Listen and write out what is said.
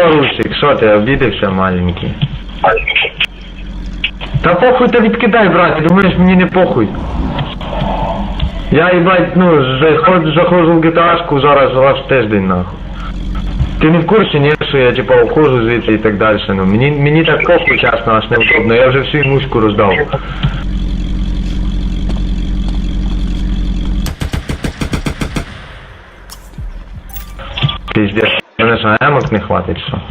Русик, що ти, обідався маленький? Та похуй та відкидай, брат, ти думаєш, мені не похуй. Я, їбать, ну, заходжу в GTA-шку зараз аж тиждень, нахуй. Ти не в курсі, ні, що я, типа, уходжу звідси і так далі, ну, мені так похуй, чесно, аж неудобно, я вже всю муську роздав. Пиздец, мене ж емок не хватить, що?